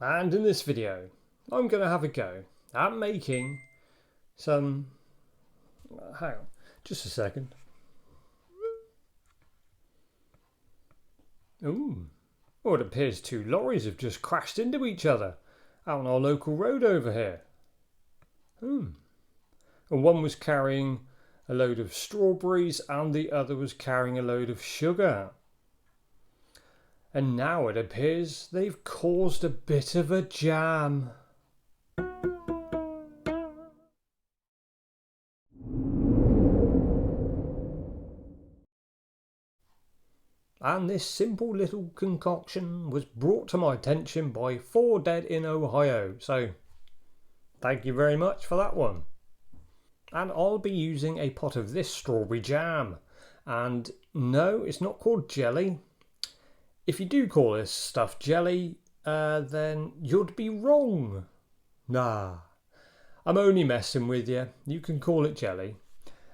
And in this video I'm going to have a go at making some, hang on, just a second. Ooh, well, it appears two lorries have just crashed into each other out on our local road over here. And one was carrying a load of strawberries and the other was carrying a load of sugar. And now it appears they've caused a bit of a jam. And this simple little concoction was brought to my attention by 4 Dead in Ohio. So thank you very much for that one. And I'll be using a pot of this strawberry jam. And no, it's not called jelly. If you do call this stuff jelly, then you'd be wrong. Nah, I'm only messing with you. You can call it jelly,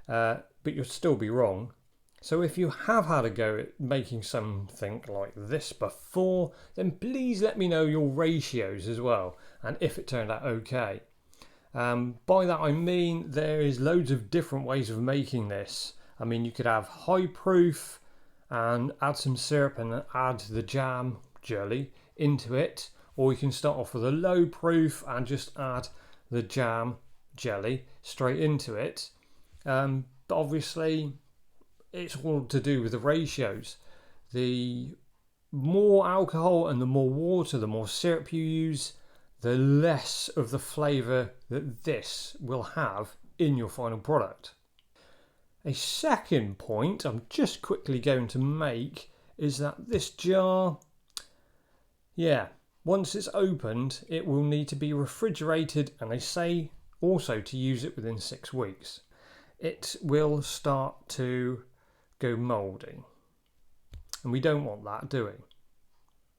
but you'll still be wrong. So if you have had a go at making something like this before, then please let me know your ratios as well, and if it turned out okay. By that I mean there is loads of different ways of making this. I mean, you could have high proof and add some syrup and add the jam jelly into it, or you can start off with a low proof and just add the jam jelly straight into it. But obviously it's all to do with the ratios. The more alcohol and the more water, the more syrup you use, the less of the flavour that this will have in your final product. A second point I'm just quickly going to make is that this jar, once it's opened, it will need to be refrigerated, and they say also to use it within 6 weeks. It will start to go mouldy, and we don't want that, do we?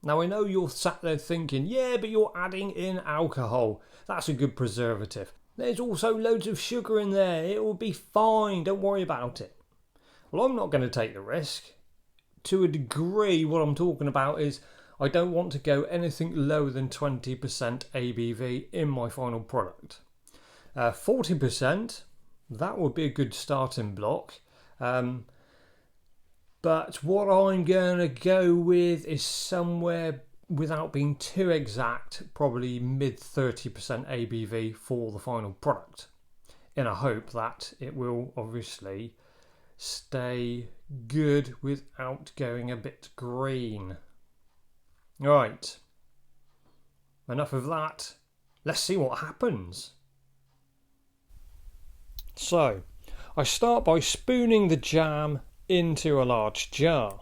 Now I know you're sat there thinking, yeah, but you're adding in alcohol. That's a good preservative. There's also loads of sugar in there. It will be fine. Don't worry about it. Well, I'm not going to take the risk. To a degree, what I'm talking about is I don't want to go anything lower than 20% ABV in my final product. 40%, that would be a good starting block. But what I'm going to go with is somewhere, without being too exact, probably mid 30% ABV for the final product, in a hope that it will obviously stay good without going a bit green. Right, enough of that. Let's see what happens. So, I start by spooning the jam into a large jar.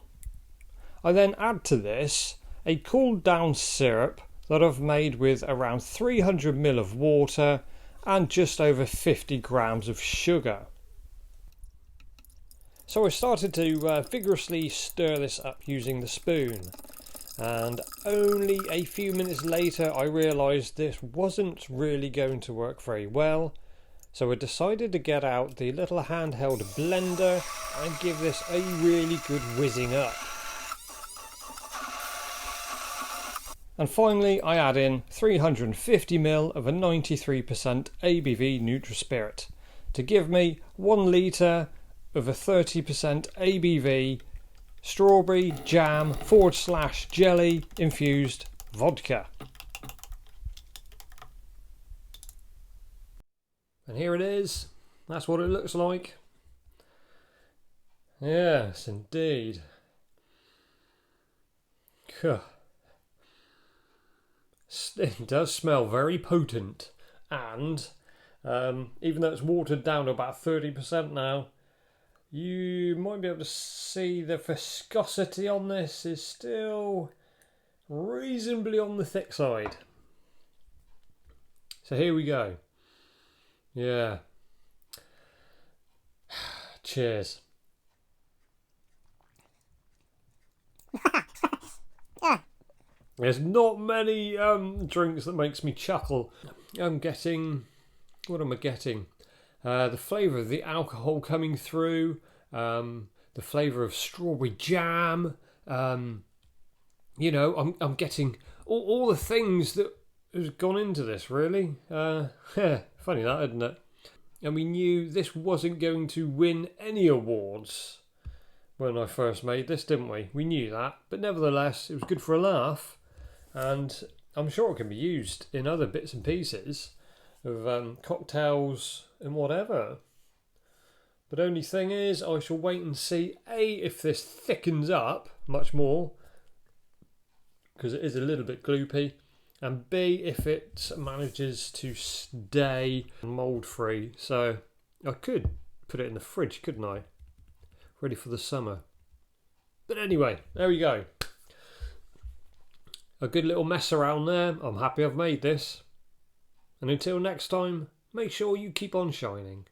I then add to this a cooled down syrup that I've made with around 300 ml of water and just over 50 grams of sugar. So I started to vigorously stir this up using the spoon, and only a few minutes later I realised this wasn't really going to work very well. So I decided to get out the little handheld blender and give this a really good whizzing up. And finally I add in 350 ml of a 93% ABV NutraSpirit to give me 1 litre of a 30% ABV strawberry jam / jelly infused vodka. And here it is. That's what it looks like. Yes, indeed. It does smell very potent, and even though it's watered down to about 30% now, you might be able to see the viscosity on this is still reasonably on the thick side. So here we go. Yeah. Cheers. There's not many drinks that makes me chuckle. I'm getting... What am I getting? The flavour of the alcohol coming through. The flavour of strawberry jam. I'm getting all the things that has gone into this, really. Funny that, isn't it? And we knew this wasn't going to win any awards when I first made this, didn't we? We knew that, but nevertheless, it was good for a laugh, and I'm sure it can be used in other bits and pieces of cocktails and whatever. But only thing is, I shall wait and see A, if this thickens up much more, because it is a little bit gloopy, and B, if it manages to stay mould free. So I could put it in the fridge, couldn't I? Ready for the summer. But anyway, there we go. A good little mess around there. I'm happy I've made this. And until next time, make sure you keep on shining.